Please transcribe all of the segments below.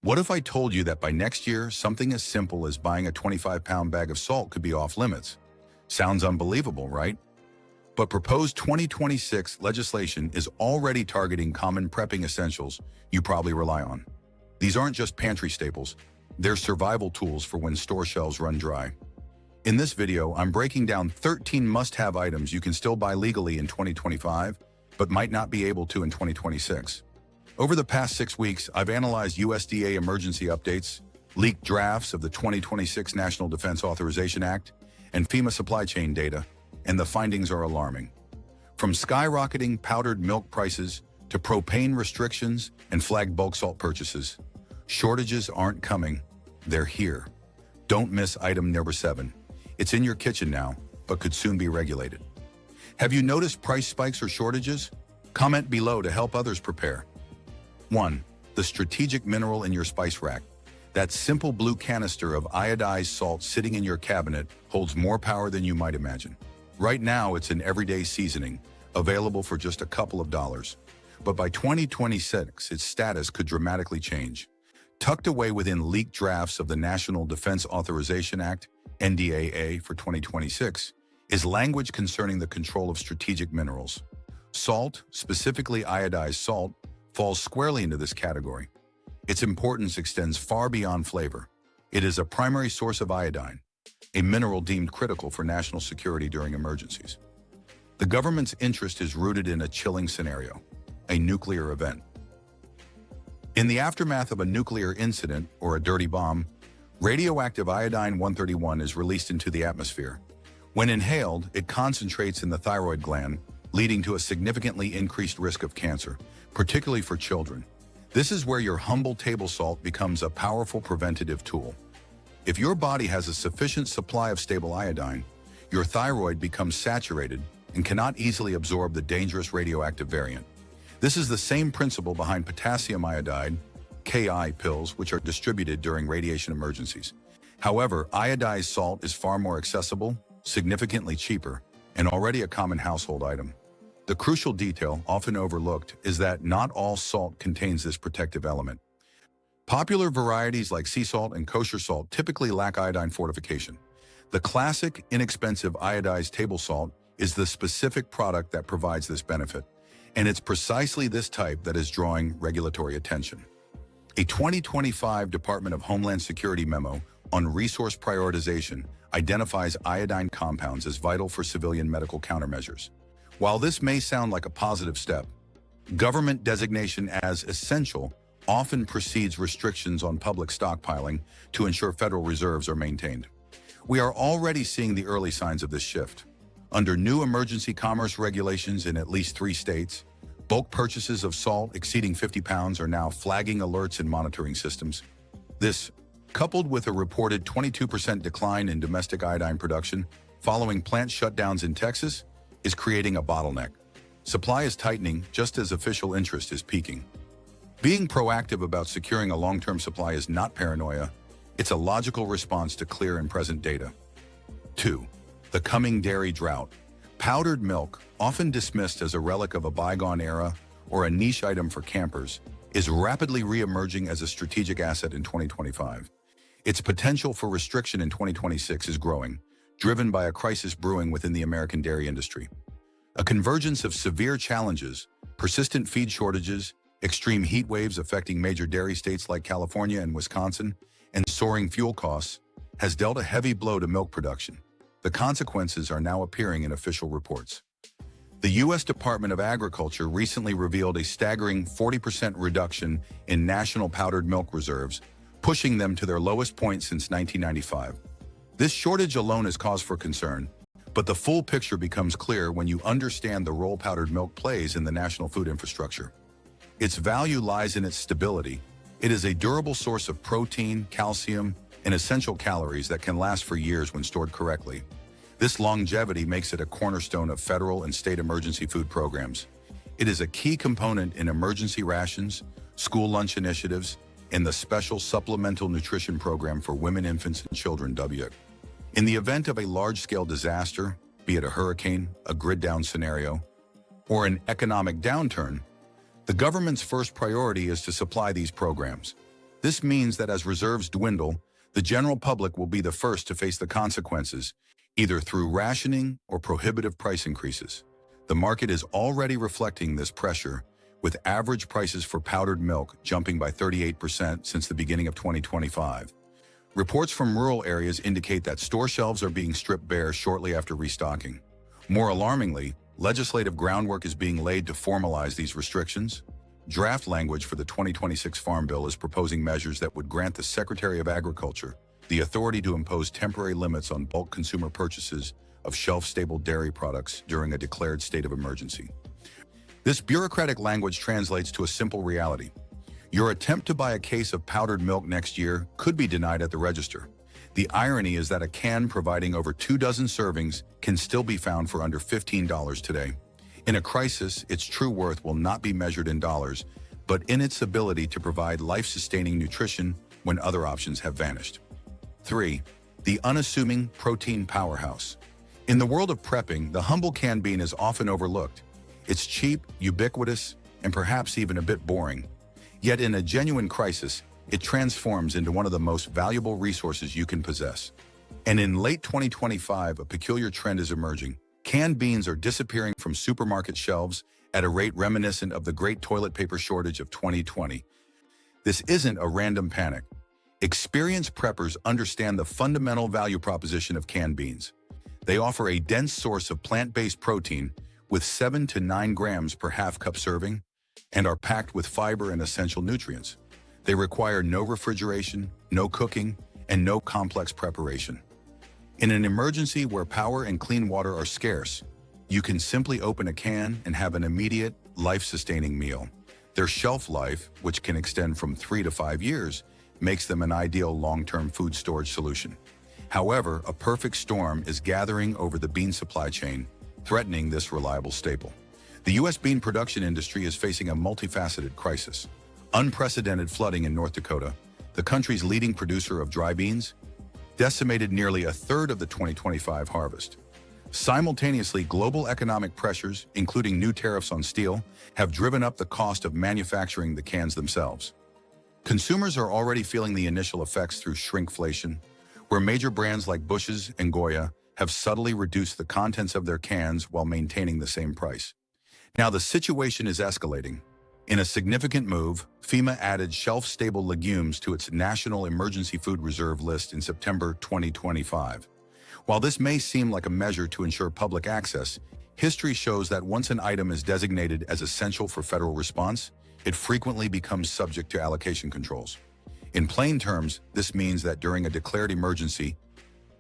What if I told you that by next year, something as simple as buying a 25-pound bag of salt could be off limits? Sounds unbelievable, right? But proposed 2026 legislation is already targeting common prepping essentials you probably rely on. These aren't just pantry staples, they're survival tools for when store shelves run dry. In this video, I'm breaking down 13 must-have items you can still buy legally in 2025, but might not be able to in 2026. Over the past 6 weeks, I've analyzed USDA emergency updates, leaked drafts of the 2026 National Defense Authorization Act, and FEMA supply chain data, and the findings are alarming. From skyrocketing powdered milk prices to propane restrictions and flagged bulk salt purchases, shortages aren't coming, they're here. Don't miss item number 7. It's in your kitchen now, but could soon be regulated. Have you noticed price spikes or shortages? Comment below to help others prepare. 1. The strategic mineral in your spice rack. That simple blue canister of iodized salt sitting in your cabinet holds more power than you might imagine. Right now, it's an everyday seasoning, available for just a couple of dollars. But by 2026, its status could dramatically change. Tucked away within leaked drafts of the National Defense Authorization Act, NDAA, for 2026, is language concerning the control of strategic minerals. Salt, specifically iodized salt, falls squarely into this category. Its importance extends far beyond flavor. It is a primary source of iodine, a mineral deemed critical for national security during emergencies. The government's interest is rooted in a chilling scenario, a nuclear event. In the aftermath of a nuclear incident or a dirty bomb, radioactive iodine-131 is released into the atmosphere. When inhaled, it concentrates in the thyroid gland, leading to a significantly increased risk of cancer, particularly for children. This is where your humble table salt becomes a powerful preventative tool. If your body has a sufficient supply of stable iodine, your thyroid becomes saturated and cannot easily absorb the dangerous radioactive variant. This is the same principle behind potassium iodide, Ki pills, which are distributed during radiation emergencies. However, iodized salt is far more accessible, significantly cheaper, and already a common household item. The crucial detail, often overlooked, is that not all salt contains this protective element. Popular varieties like sea salt and kosher salt typically lack iodine fortification. The classic, inexpensive iodized table salt is the specific product that provides this benefit, and it's precisely this type that is drawing regulatory attention. A 2025 Department of Homeland Security memo on resource prioritization identifies iodine compounds as vital for civilian medical countermeasures. While this may sound like a positive step, government designation as essential often precedes restrictions on public stockpiling to ensure federal reserves are maintained. We are already seeing the early signs of this shift. Under new emergency commerce regulations in at least 3 states, bulk purchases of salt exceeding 50 pounds are now flagging alerts in monitoring systems. This, coupled with a reported 22% decline in domestic iodine production following plant shutdowns in Texas, is creating a bottleneck. Supply is tightening just as official interest is peaking. Being proactive about securing a long-term supply is not paranoia, it's a logical response to clear and present data. 2. The coming dairy drought. Powdered milk, often dismissed as a relic of a bygone era or a niche item for campers, is rapidly re-emerging as a strategic asset in 2025. Its potential for restriction in 2026 is growing, driven by a crisis brewing within the American dairy industry. A convergence of severe challenges, persistent feed shortages, extreme heat waves affecting major dairy states like California and Wisconsin, and soaring fuel costs, has dealt a heavy blow to milk production. The consequences are now appearing in official reports. The U.S. Department of Agriculture recently revealed a staggering 40% reduction in national powdered milk reserves, pushing them to their lowest point since 1995. This shortage alone is cause for concern, but the full picture becomes clear when you understand the role powdered milk plays in the national food infrastructure. Its value lies in its stability. It is a durable source of protein, calcium, and essential calories that can last for years when stored correctly. This longevity makes it a cornerstone of federal and state emergency food programs. It is a key component in emergency rations, school lunch initiatives, and the Special Supplemental Nutrition Program for Women, Infants, and Children, WIC. In the event of a large-scale disaster, be it a hurricane, a grid-down scenario, or an economic downturn, the government's first priority is to supply these programs. This means that as reserves dwindle, the general public will be the first to face the consequences, either through rationing or prohibitive price increases. The market is already reflecting this pressure, with average prices for powdered milk jumping by 38% since the beginning of 2025. Reports from rural areas indicate that store shelves are being stripped bare shortly after restocking. More alarmingly, legislative groundwork is being laid to formalize these restrictions. Draft language for the 2026 Farm Bill is proposing measures that would grant the Secretary of Agriculture the authority to impose temporary limits on bulk consumer purchases of shelf-stable dairy products during a declared state of emergency. This bureaucratic language translates to a simple reality. Your attempt to buy a case of powdered milk next year could be denied at the register. The irony is that a can providing over 24 servings can still be found for under $15 today. In a crisis, its true worth will not be measured in dollars, but in its ability to provide life-sustaining nutrition when other options have vanished. 3. The unassuming protein powerhouse. In the world of prepping, the humble canned bean is often overlooked. It's cheap, ubiquitous, and perhaps even a bit boring. Yet in a genuine crisis, it transforms into one of the most valuable resources you can possess. And in late 2025, a peculiar trend is emerging. Canned beans are disappearing from supermarket shelves at a rate reminiscent of the great toilet paper shortage of 2020. This isn't a random panic. Experienced preppers understand the fundamental value proposition of canned beans. They offer a dense source of plant-based protein with 7 to 9 grams per half-cup serving and are packed with fiber and essential nutrients. They require no refrigeration, no cooking, and no complex preparation. In an emergency where power and clean water are scarce, you can simply open a can and have an immediate, life-sustaining meal. Their shelf life, which can extend from 3 to 5 years, makes them an ideal long-term food storage solution. However, a perfect storm is gathering over the bean supply chain, threatening this reliable staple. The U.S. bean production industry is facing a multifaceted crisis. Unprecedented flooding in North Dakota, the country's leading producer of dry beans, decimated nearly a third of the 2025 harvest. Simultaneously, global economic pressures, including new tariffs on steel, have driven up the cost of manufacturing the cans themselves. Consumers are already feeling the initial effects through shrinkflation, where major brands like Bush's and Goya have subtly reduced the contents of their cans while maintaining the same price. Now the situation is escalating. In a significant move, FEMA added shelf-stable legumes to its National Emergency Food Reserve list in September 2025. While this may seem like a measure to ensure public access, history shows that once an item is designated as essential for federal response, it frequently becomes subject to allocation controls. In plain terms, this means that during a declared emergency,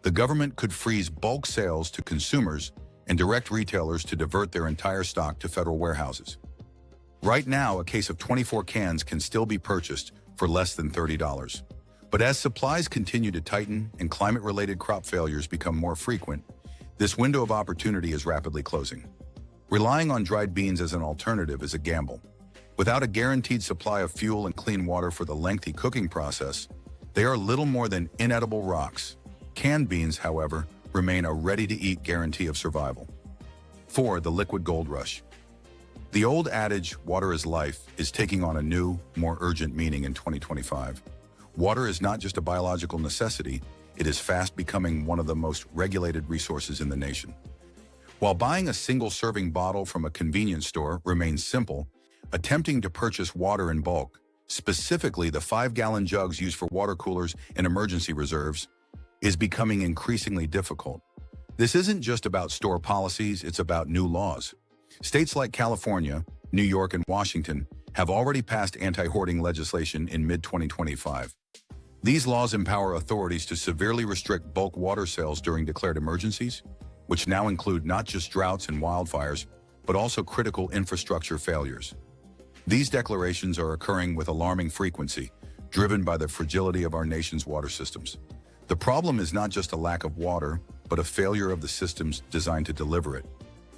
the government could freeze bulk sales to consumers and direct retailers to divert their entire stock to federal warehouses. Right now, a case of 24 cans can still be purchased for less than $30. But as supplies continue to tighten and climate-related crop failures become more frequent, this window of opportunity is rapidly closing. Relying on dried beans as an alternative is a gamble. Without a guaranteed supply of fuel and clean water for the lengthy cooking process, they are little more than inedible rocks. Canned beans, however, remain a ready-to-eat guarantee of survival. 4. The liquid gold rush. The old adage, water is life, is taking on a new, more urgent meaning in 2025. Water is not just a biological necessity, it is fast becoming one of the most regulated resources in the nation. While buying a single-serving bottle from a convenience store remains simple, attempting to purchase water in bulk, specifically the 5-gallon jugs used for water coolers and emergency reserves, is becoming increasingly difficult. This isn't just about store policies, it's about new laws. States like California, New York, and Washington have already passed anti-hoarding legislation in mid-2025. These laws empower authorities to severely restrict bulk water sales during declared emergencies, which now include not just droughts and wildfires, but also critical infrastructure failures. These declarations are occurring with alarming frequency, driven by the fragility of our nation's water systems. The problem is not just a lack of water, but a failure of the systems designed to deliver it.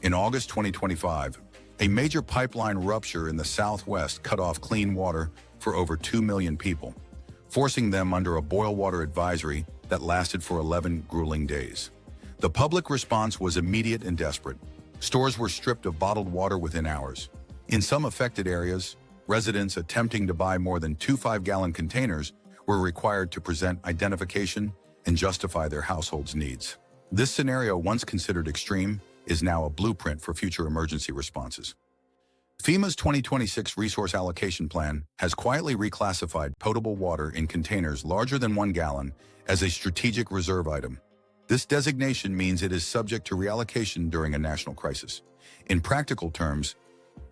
In August 2025, a major pipeline rupture in the Southwest cut off clean water for over 2 million people, forcing them under a boil water advisory that lasted for 11 grueling days. The public response was immediate and desperate. Stores were stripped of bottled water within hours. In some affected areas, residents attempting to buy more than 2 5-gallon containers were required to present identification and justify their household's needs. This scenario, once considered extreme, is now a blueprint for future emergency responses. FEMA's 2026 Resource Allocation Plan has quietly reclassified potable water in containers larger than 1 gallon as a strategic reserve item. This designation means it is subject to reallocation during a national crisis. In practical terms,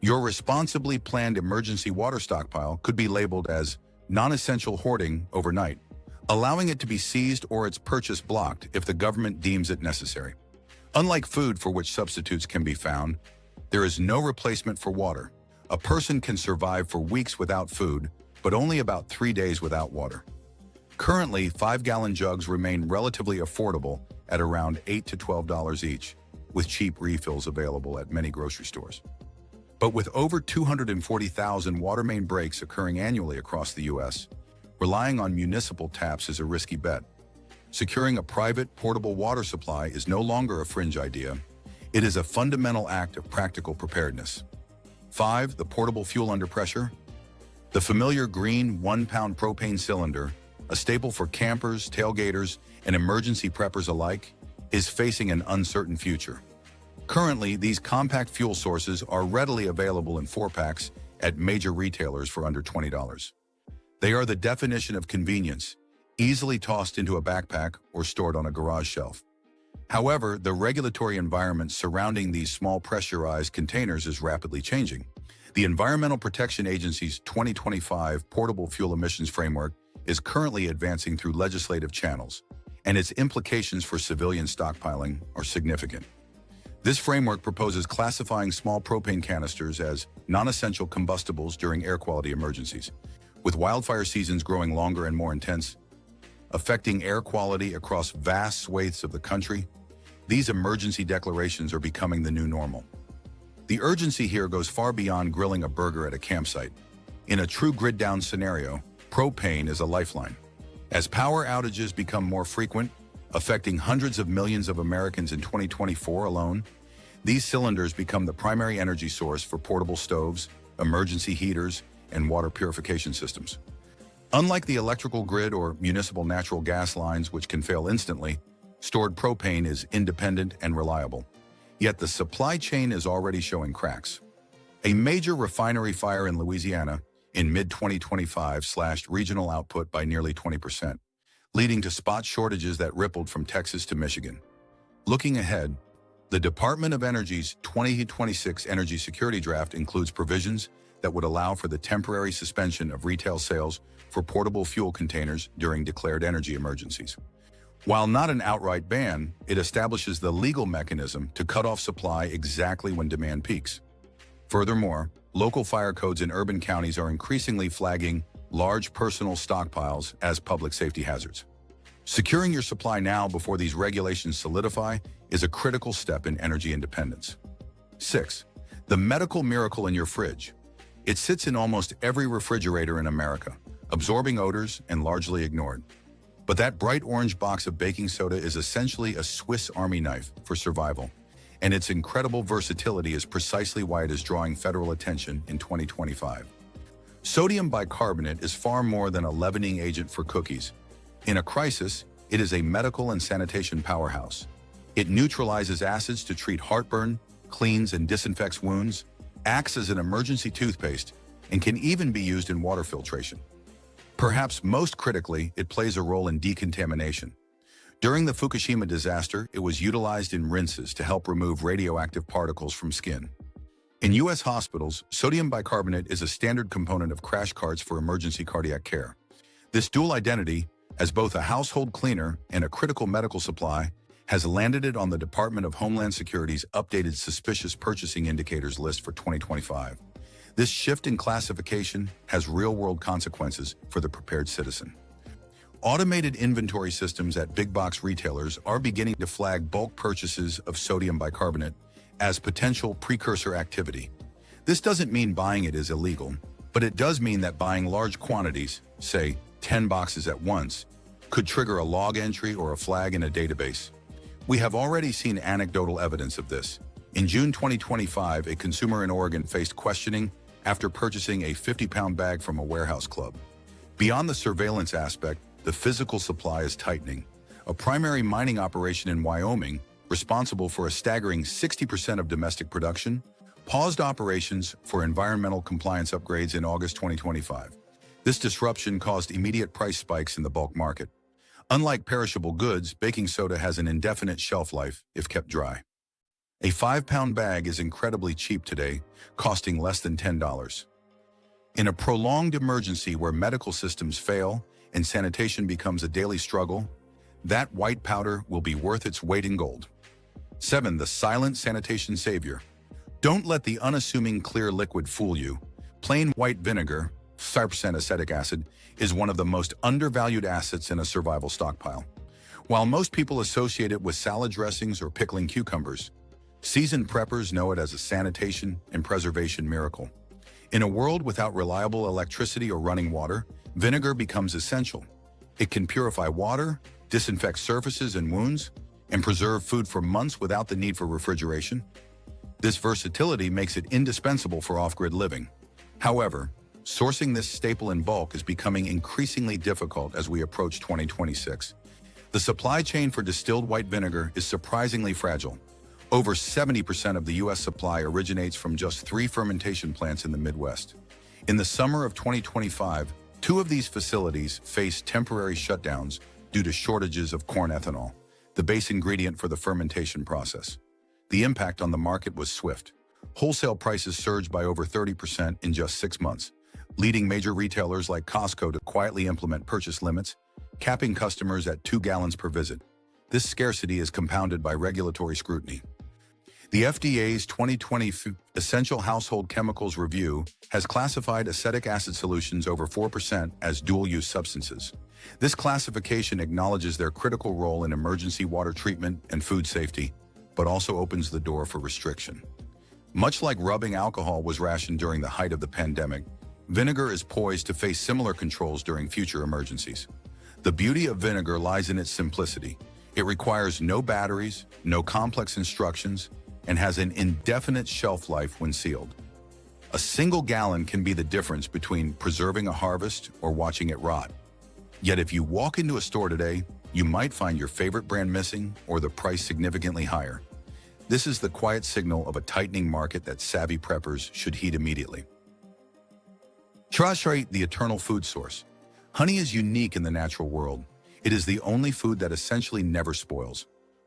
your responsibly planned emergency water stockpile could be labeled as non-essential hoarding overnight, allowing it to be seized or its purchase blocked if the government deems it necessary. Unlike food, for which substitutes can be found, there is no replacement for water. A person can survive for weeks without food, but only about 3 days without water. Currently, 5-gallon jugs remain relatively affordable at around $8 to $12 each, with cheap refills available at many grocery stores. But with over 240,000 water main breaks occurring annually across the U.S., relying on municipal taps is a risky bet. Securing a private, portable water supply is no longer a fringe idea. It is a fundamental act of practical preparedness. 5. The portable fuel under pressure. The familiar green 1-pound propane cylinder, a staple for campers, tailgaters, and emergency preppers alike, is facing an uncertain future. Currently, these compact fuel sources are readily available in 4-packs at major retailers for under $20. They are the definition of convenience, easily tossed into a backpack or stored on a garage shelf. However, the regulatory environment surrounding these small pressurized containers is rapidly changing. The Environmental Protection Agency's 2025 Portable Fuel Emissions Framework is currently advancing through legislative channels, and its implications for civilian stockpiling are significant. This framework proposes classifying small propane canisters as non-essential combustibles during air quality emergencies. With wildfire seasons growing longer and more intense, affecting air quality across vast swathes of the country, these emergency declarations are becoming the new normal. The urgency here goes far beyond grilling a burger at a campsite. In a true grid-down scenario, propane is a lifeline. As power outages become more frequent, affecting hundreds of millions of Americans in 2024 alone, these cylinders become the primary energy source for portable stoves, emergency heaters, and water purification systems. Unlike the electrical grid or municipal natural gas lines, which can fail instantly, stored propane is independent and reliable. Yet the supply chain is already showing cracks. A major refinery fire in Louisiana in mid-2025 slashed regional output by nearly 20%, leading to spot shortages that rippled from Texas to Michigan. Looking ahead, the Department of Energy's 2026 Energy Security Draft includes provisions that would allow for the temporary suspension of retail sales for portable fuel containers during declared energy emergencies. While not an outright ban, it establishes the legal mechanism to cut off supply exactly when demand peaks. Furthermore, local fire codes in urban counties are increasingly flagging large personal stockpiles as public safety hazards. Securing your supply now before these regulations solidify is a critical step in energy independence. 6. The medical miracle in your fridge. It sits in almost every refrigerator in America, absorbing odors and largely ignored. But that bright orange box of baking soda is essentially a Swiss Army knife for survival, and its incredible versatility is precisely why it is drawing federal attention in 2025. Sodium bicarbonate is far more than a leavening agent for cookies. In a crisis, it is a medical and sanitation powerhouse. It neutralizes acids to treat heartburn, cleans and disinfects wounds, acts as an emergency toothpaste, and can even be used in water filtration. Perhaps most critically, it plays a role in decontamination. During the Fukushima disaster, it was utilized in rinses to help remove radioactive particles from skin. In U.S. hospitals, sodium bicarbonate is a standard component of crash carts for emergency cardiac care. This dual identity, as both a household cleaner and a critical medical supply, has landed it on the Department of Homeland Security's updated suspicious purchasing indicators list for 2025. This shift in classification has real-world consequences for the prepared citizen. Automated inventory systems at big-box retailers are beginning to flag bulk purchases of sodium bicarbonate as potential precursor activity. This doesn't mean buying it is illegal, but it does mean that buying large quantities, say 10 boxes at once, could trigger a log entry or a flag in a database. We have already seen anecdotal evidence of this. In June 2025, a consumer in Oregon faced questioning after purchasing a 50-pound bag from a warehouse club. Beyond the surveillance aspect, the physical supply is tightening. A primary mining operation in Wyoming, responsible for a staggering 60% of domestic production, paused operations for environmental compliance upgrades in August 2025. This disruption caused immediate price spikes in the bulk market. Unlike perishable goods, baking soda has an indefinite shelf life if kept dry. A 5-pound bag is incredibly cheap today, costing less than $10. In a prolonged emergency where medical systems fail and sanitation becomes a daily struggle, that white powder will be worth its weight in gold. 7. The silent sanitation savior. Don't let the unassuming clear liquid fool you. Plain white vinegar, 5% acetic acid, is one of the most undervalued assets in a survival stockpile. While most people associate it with salad dressings or pickling cucumbers, seasoned preppers know it as a sanitation and preservation miracle. In a world without reliable electricity or running water, vinegar becomes essential. It can purify water, disinfect surfaces and wounds, and preserve food for months without the need for refrigeration. This versatility makes it indispensable for off-grid living. However, sourcing this staple in bulk is becoming increasingly difficult as we approach 2026. The supply chain for distilled white vinegar is surprisingly fragile. Over 70% of the U.S. supply originates from just 3 fermentation plants in the Midwest. In the summer of 2025, 2 of these facilities faced temporary shutdowns due to shortages of corn ethanol, the base ingredient for the fermentation process. The impact on the market was swift. Wholesale prices surged by over 30% in just 6 months, leading major retailers like Costco to quietly implement purchase limits, capping customers at 2 gallons per visit. This scarcity is compounded by regulatory scrutiny. The FDA's 2020 Essential Household Chemicals Review has classified acetic acid solutions over 4% as dual-use substances. This classification acknowledges their critical role in emergency water treatment and food safety, but also opens the door for restriction. Much like rubbing alcohol was rationed during the height of the pandemic, vinegar is poised to face similar controls during future emergencies. The beauty of vinegar lies in its simplicity. It requires no batteries, no complex instructions, and has an indefinite shelf life when sealed. A single gallon can be the difference between preserving a harvest or watching it rot. Yet if you walk into a store today, you might find your favorite brand missing or the price significantly higher. This is the quiet signal of a tightening market that savvy preppers should heed immediately. Trust the eternal food source. Honey is unique in the natural world. It is the only food that essentially never spoils.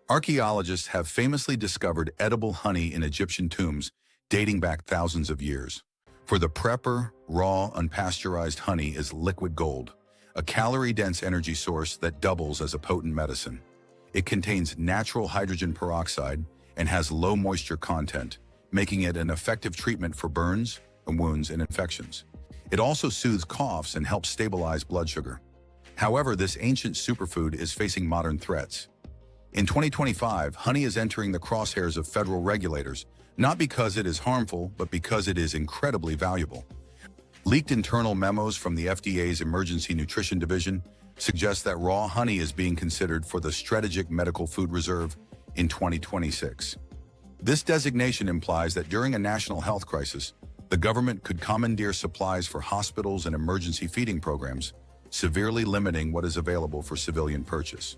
Archaeologists have famously discovered edible honey in Egyptian tombs dating back thousands of years. For the prepper, raw, unpasteurized honey is liquid gold, a calorie-dense energy source that doubles as a potent medicine. It contains natural hydrogen peroxide and has low moisture content, making it an effective treatment for burns, wounds, and infections. It also soothes coughs and helps stabilize blood sugar. However, this ancient superfood is facing modern threats. In 2025, honey is entering the crosshairs of federal regulators, not because it is harmful, but because it is incredibly valuable. Leaked internal memos from the FDA's Emergency Nutrition Division suggest that raw honey is being considered for the Strategic Medical Food Reserve in 2026. This designation implies that during a national health crisis, the government could commandeer supplies for hospitals and emergency feeding programs, severely limiting what is available for civilian purchase.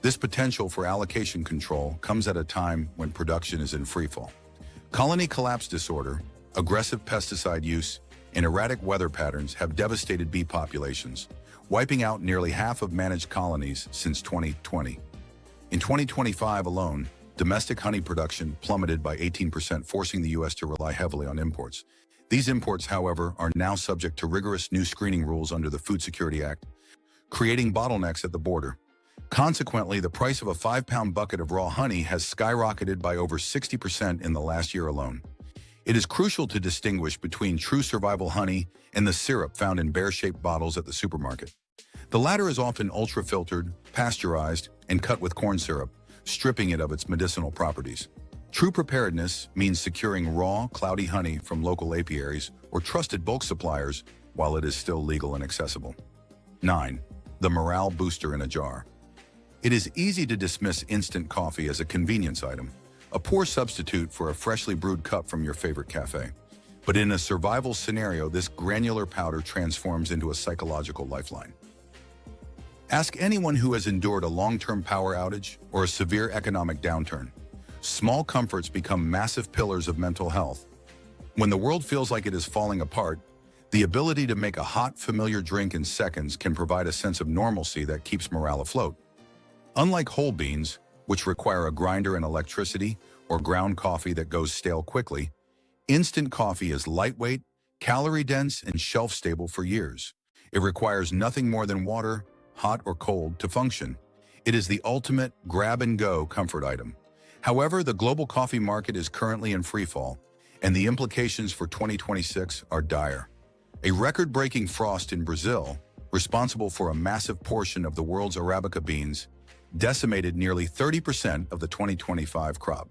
This potential for allocation control comes at a time when production is in freefall. Colony collapse disorder, aggressive pesticide use, and erratic weather patterns have devastated bee populations, wiping out nearly half of managed colonies since 2020. In 2025 alone, domestic honey production plummeted by 18%, forcing the U.S. to rely heavily on imports. These imports, however, are now subject to rigorous new screening rules under the Food Security Act, creating bottlenecks at the border. Consequently, the price of a 5-pound bucket of raw honey has skyrocketed by over 60% in the last year alone. It is crucial to distinguish between true survival honey and the syrup found in bear-shaped bottles at the supermarket. The latter is often ultra-filtered, pasteurized, and cut with corn syrup, stripping it of its medicinal properties. True preparedness means securing raw, cloudy honey from local apiaries or trusted bulk suppliers while it is still legal and accessible. 9. The morale booster in a jar. It is easy to dismiss instant coffee as a convenience item, a poor substitute for a freshly brewed cup from your favorite cafe. But in a survival scenario, this granular powder transforms into a psychological lifeline. Ask anyone who has endured a long-term power outage or a severe economic downturn. Small comforts become massive pillars of mental health. When the world feels like it is falling apart, the ability to make a hot, familiar drink in seconds can provide a sense of normalcy that keeps morale afloat. Unlike whole beans, which require a grinder and electricity, or ground coffee that goes stale quickly, instant coffee is lightweight, calorie-dense, and shelf-stable for years. It requires nothing more than water, hot or cold, to function. It is the ultimate grab-and-go comfort item. However, the global coffee market is currently in freefall, and the implications for 2026 are dire. A record-breaking frost in Brazil, responsible for a massive portion of the world's Arabica beans, decimated nearly 30% of the 2025 crop.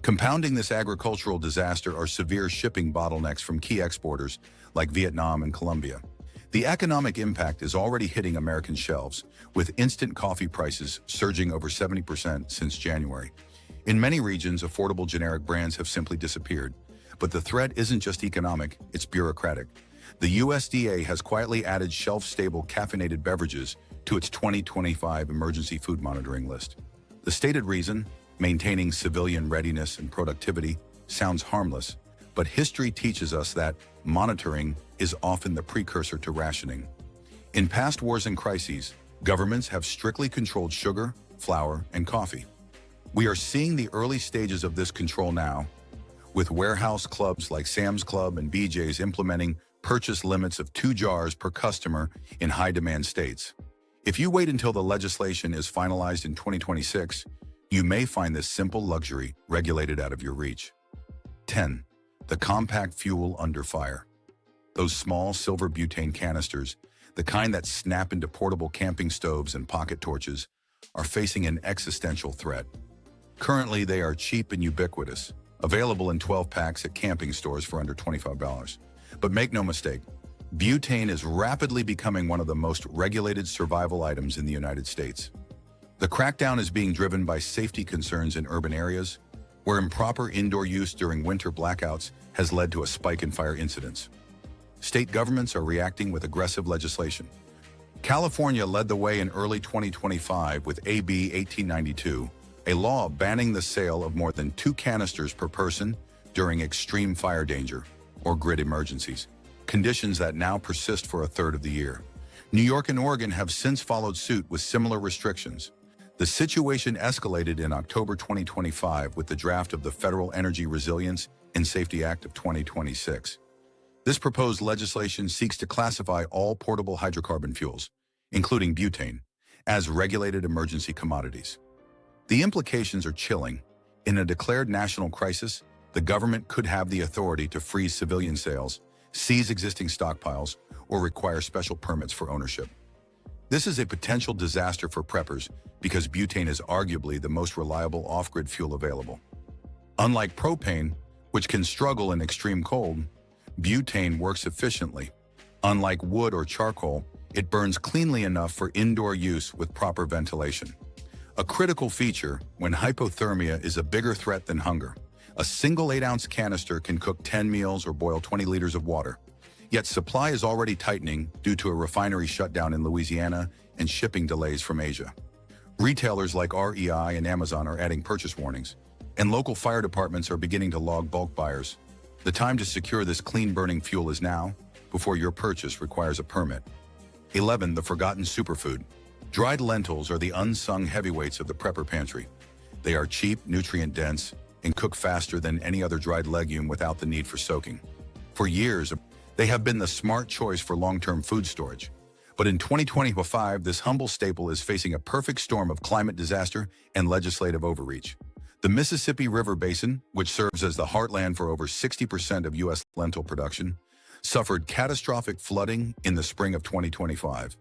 Compounding this agricultural disaster are severe shipping bottlenecks from key exporters like Vietnam and Colombia. The economic impact is already hitting American shelves, with instant coffee prices surging over 70% since January. In many regions, affordable generic brands have simply disappeared. But the threat isn't just economic, it's bureaucratic. The USDA has quietly added shelf-stable caffeinated beverages to its 2025 emergency food monitoring list. The stated reason, maintaining civilian readiness and productivity, sounds harmless, but history teaches us that monitoring is often the precursor to rationing. In past wars and crises, governments have strictly controlled sugar, flour, and coffee. We are seeing the early stages of this control now, with warehouse clubs like Sam's Club and BJ's implementing purchase limits of 2 jars per customer in high-demand states. If you wait until the legislation is finalized in 2026, you may find this simple luxury regulated out of your reach. 10. The compact fuel under fire. Those small silver butane canisters, the kind that snap into portable camping stoves and pocket torches, are facing an existential threat. Currently, they are cheap and ubiquitous, available in 12 packs at camping stores for under $25. But make no mistake, butane is rapidly becoming one of the most regulated survival items in the United States. The crackdown is being driven by safety concerns in urban areas, where improper indoor use during winter blackouts has led to a spike in fire incidents. State governments are reacting with aggressive legislation. California led the way in early 2025 with AB 1892, a law banning the sale of more than 2 canisters per person during extreme fire danger or grid emergencies, conditions that now persist for a third of the year. New York and Oregon have since followed suit with similar restrictions. The situation escalated in October 2025 with the draft of the Federal Energy Resilience and Safety Act of 2026. This proposed legislation seeks to classify all portable hydrocarbon fuels, including butane, as regulated emergency commodities. The implications are chilling. In a declared national crisis, the government could have the authority to freeze civilian sales, seize existing stockpiles, or require special permits for ownership. This is a potential disaster for preppers because butane is arguably the most reliable off-grid fuel available. Unlike propane, which can struggle in extreme cold, butane works efficiently. Unlike wood or charcoal, it burns cleanly enough for indoor use with proper ventilation. A critical feature when hypothermia is a bigger threat than hunger. A single 8-ounce canister can cook 10 meals or boil 20 liters of water. Yet supply is already tightening due to a refinery shutdown in Louisiana and shipping delays from Asia. Retailers like REI and Amazon are adding purchase warnings, and local fire departments are beginning to log bulk buyers. The time to secure this clean-burning fuel is now, before your purchase requires a permit. 11. The forgotten superfood. Dried lentils are the unsung heavyweights of the prepper pantry. They are cheap, nutrient-dense, and cook faster than any other dried legume without the need for soaking. For years, they have been the smart choice for long-term food storage. But in 2025, this humble staple is facing a perfect storm of climate disaster and legislative overreach. The Mississippi River Basin, which serves as the heartland for over 60% of U.S. lentil production, suffered catastrophic flooding in the spring of 2025.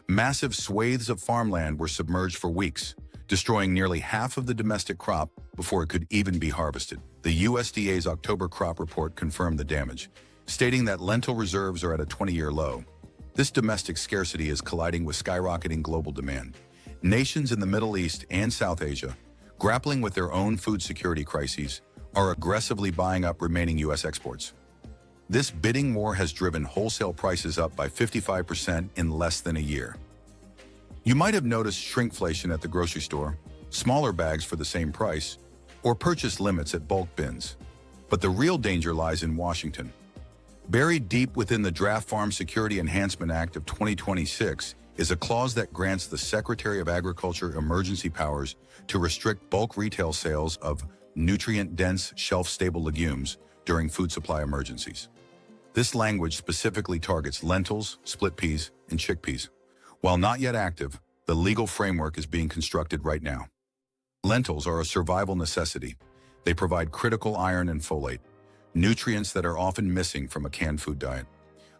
Massive swathes of farmland were submerged for weeks, destroying nearly half of the domestic crop before it could even be harvested. The USDA's October crop report confirmed the damage, stating that lentil reserves are at a 20-year low. This domestic scarcity is colliding with skyrocketing global demand. Nations in the Middle East and South Asia, grappling with their own food security crises, are aggressively buying up remaining U.S. exports. This bidding war has driven wholesale prices up by 55% in less than a year. You might have noticed shrinkflation at the grocery store, smaller bags for the same price, or purchase limits at bulk bins. But the real danger lies in Washington. Buried deep within the Draft Farm Security Enhancement Act of 2026 is a clause that grants the Secretary of Agriculture emergency powers to restrict bulk retail sales of nutrient-dense, shelf-stable legumes during food supply emergencies. This language specifically targets lentils, split peas, and chickpeas. While not yet active, the legal framework is being constructed right now. Lentils are a survival necessity. They provide critical iron and folate, nutrients that are often missing from a canned food diet.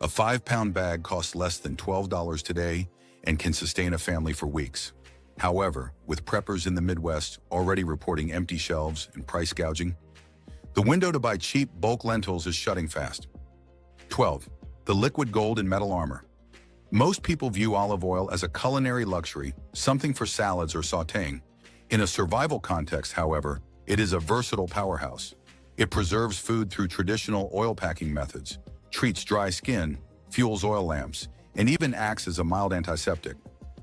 A 5-pound bag costs less than $12 today and can sustain a family for weeks. However, with preppers in the Midwest already reporting empty shelves and price gouging, the window to buy cheap bulk lentils is shutting fast. 12. The liquid gold in metal armor. Most people view olive oil as a culinary luxury, something for salads or sautéing. In a survival context, however, it is a versatile powerhouse. It preserves food through traditional oil packing methods, treats dry skin, fuels oil lamps, and even acts as a mild antiseptic.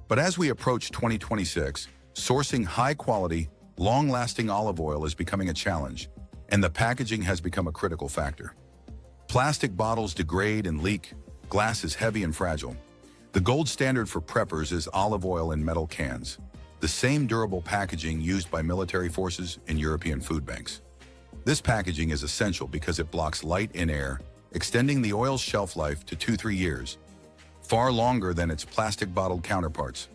But as we approach 2026, sourcing high-quality, long-lasting olive oil is becoming a challenge, and the packaging has become a critical factor. Plastic bottles degrade and leak, glass is heavy and fragile. The gold standard for preppers is olive oil in metal cans, the same durable packaging used by military forces and European food banks. This packaging is essential because it blocks light and air, extending the oil's shelf life to 2-3 years, far longer than its plastic bottled counterparts.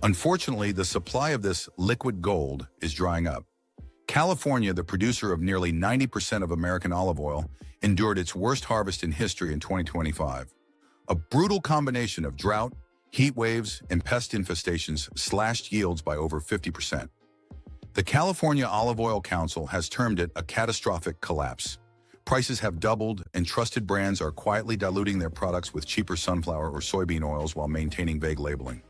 Unfortunately, the supply of this liquid gold is drying up. California, the producer of nearly 90% of American olive oil, endured its worst harvest in history in 2025. A brutal combination of drought, heat waves, and pest infestations slashed yields by over 50%. The California Olive Oil Council has termed it a catastrophic collapse. Prices have doubled, and trusted brands are quietly diluting their products with cheaper sunflower or soybean oils while maintaining vague labeling.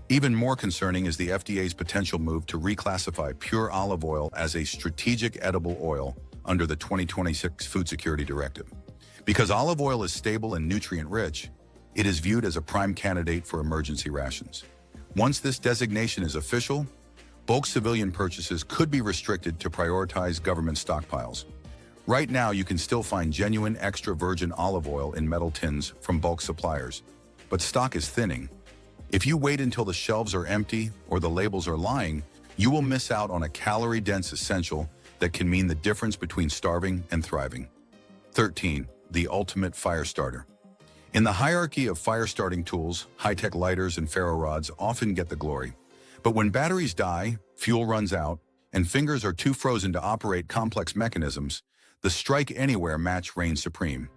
Even more concerning is the FDA's potential move to reclassify pure olive oil as a strategic edible oil under the 2026 Food Security Directive. Because olive oil is stable and nutrient-rich, it is viewed as a prime candidate for emergency rations. Once this designation is official, bulk civilian purchases could be restricted to prioritize government stockpiles. Right now, you can still find genuine extra virgin olive oil in metal tins from bulk suppliers, but stock is thinning. If you wait until the shelves are empty or the labels are lying, you will miss out on a calorie-dense essential that can mean the difference between starving and thriving. 13. The ultimate fire starter. In the hierarchy of fire-starting tools, high-tech lighters and ferro rods often get the glory. But when batteries die, fuel runs out, and fingers are too frozen to operate complex mechanisms, the Strike Anywhere match reigns supreme.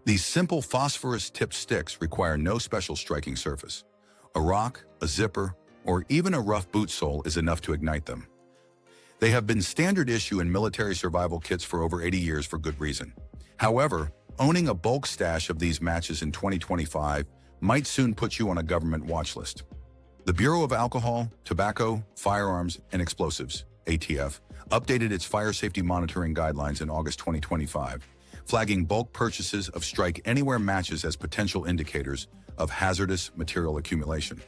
These simple phosphorus-tipped sticks require no special striking surface. A rock, a zipper, or even a rough boot sole is enough to ignite them. They have been standard issue in military survival kits for over 80 years for good reason. However, owning a bulk stash of these matches in 2025 might soon put you on a government watch list. The Bureau of Alcohol, Tobacco, Firearms, and Explosives, ATF, updated its fire safety monitoring guidelines in August 2025, flagging bulk purchases of Strike Anywhere matches as potential indicators of hazardous material accumulation.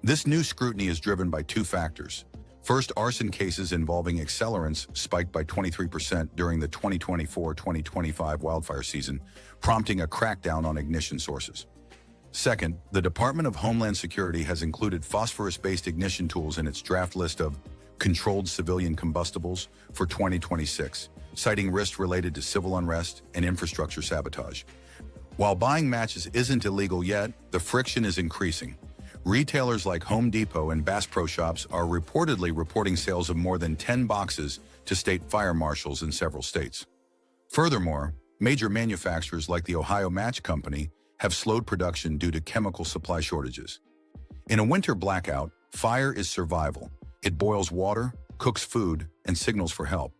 This new scrutiny is driven by two factors. First, arson cases involving accelerants spiked by 23% during the 2024-2025 wildfire season, prompting a crackdown on ignition sources. Second, the Department of Homeland Security has included phosphorus-based ignition tools in its draft list of controlled civilian combustibles for 2026, citing risks related to civil unrest and infrastructure sabotage. While buying matches isn't illegal yet, the friction is increasing. Retailers like Home Depot and Bass Pro Shops are reportedly reporting sales of more than 10 boxes to state fire marshals in several states. Furthermore, major manufacturers like the Ohio Match Company have slowed production due to chemical supply shortages. In a winter blackout, fire is survival. It boils water, cooks food, and signals for help.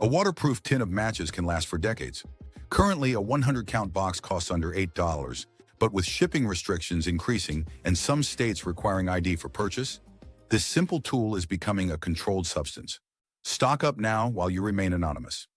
A waterproof tin of matches can last for decades. Currently, a 100-count box costs under $8, but with shipping restrictions increasing and some states requiring ID for purchase, this simple tool is becoming a controlled substance. Stock up now while you remain anonymous.